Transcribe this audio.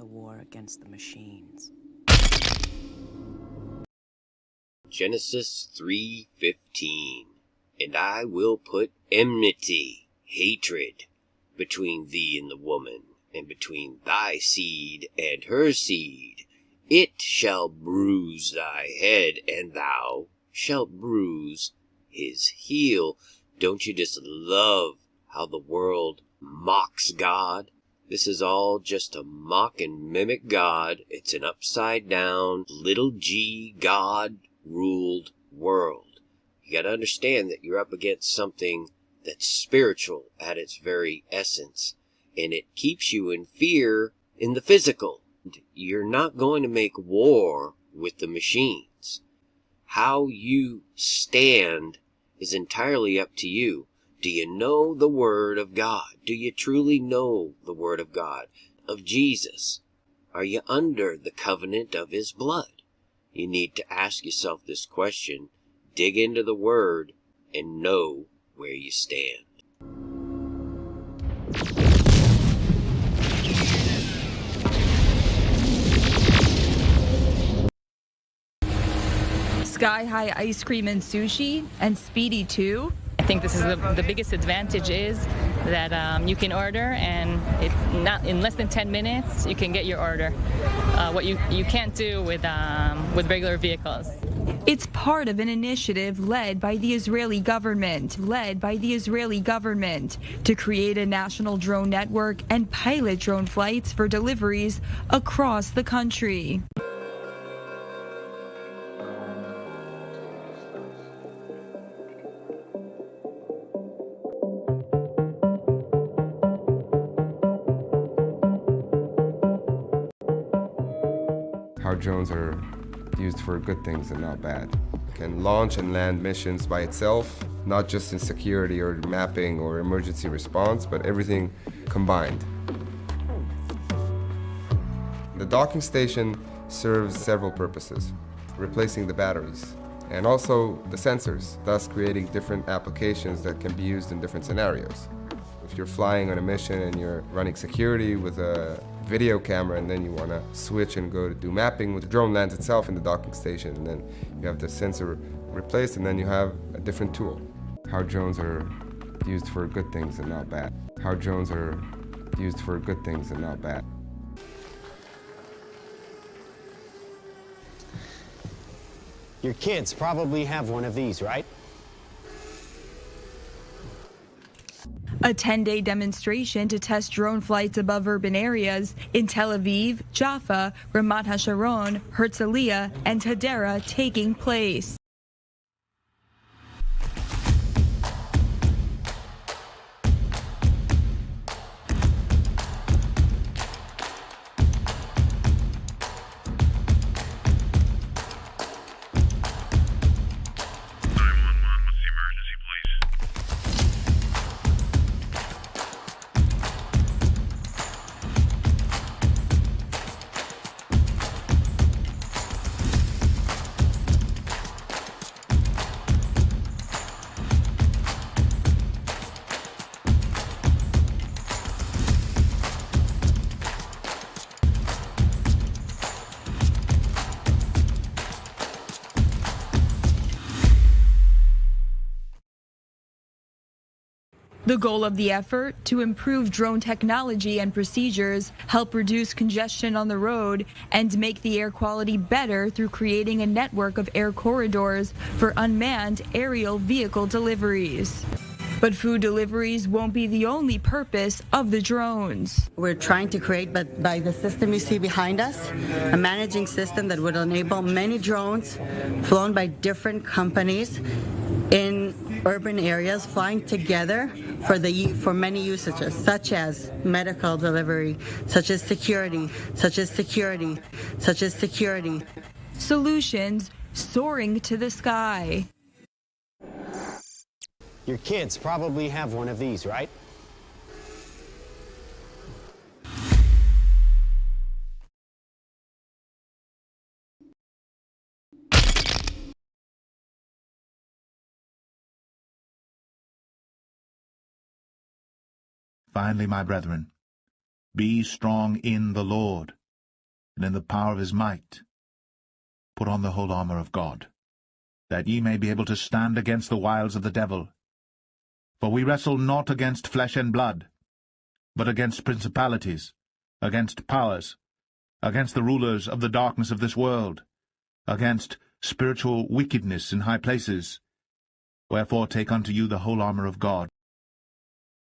war against the machines. Genesis 3:15. And I will put enmity, hatred, between thee and the woman, and between thy seed and her seed. It shall bruise thy head, and thou shalt bruise his heel. Don't you just love how the world mocks God? This is all just to mock and mimic God. It's an upside-down, little g, God-ruled world. You gotta understand that you're up against something that's spiritual at its very essence, and it keeps you in fear in the physical. You're not going to make war with the machines. How you stand is entirely up to you. Do you know the Word of God? Do you truly know the Word of God, of Jesus? Are you under the covenant of His blood? You need to ask yourself this question, dig into the Word, and know where you stand. Sky High ice cream and sushi, and Speedy too. I think this is the biggest advantage is that you can order, and not in less than 10 minutes you can get your order. What you can't do with regular vehicles. It's part of an initiative led by the Israeli government, to create a national drone network and pilot drone flights for deliveries across the country. How drones are used for good things and not bad. Can launch and land missions by itself, not just in security or mapping or emergency response, but everything combined. The docking station serves several purposes, replacing the batteries and also the sensors, thus creating different applications that can be used in different scenarios. If you're flying on a mission and you're running security with a video camera, and then you want to switch and go to do mapping, with the drone lands itself in the docking station, and then you have the sensor replaced, and then you have a different tool. How drones are used for good things and not bad. How drones are used for good things and not bad. Your kids probably have one of these, right? A 10-day demonstration to test drone flights above urban areas in Tel Aviv, Jaffa, Ramat HaSharon, Herzliya, and Hadera taking place. The goal of the effort, to improve drone technology and procedures, help reduce congestion on the road, and make the air quality better through creating a network of air corridors for unmanned aerial vehicle deliveries. But food deliveries won't be the only purpose of the drones. We're trying to create, but by the system you see behind us, a managing system that would enable many drones flown by different companies in urban areas, flying together for many usages, such as medical delivery, such as security. Solutions soaring to the sky. Your kids probably have one of these, right? Finally, my brethren, be strong in the Lord and in the power of his might. Put on the whole armour of God, that ye may be able to stand against the wiles of the devil. For we wrestle not against flesh and blood, but against principalities, against powers, against the rulers of the darkness of this world, against spiritual wickedness in high places. Wherefore take unto you the whole armour of God,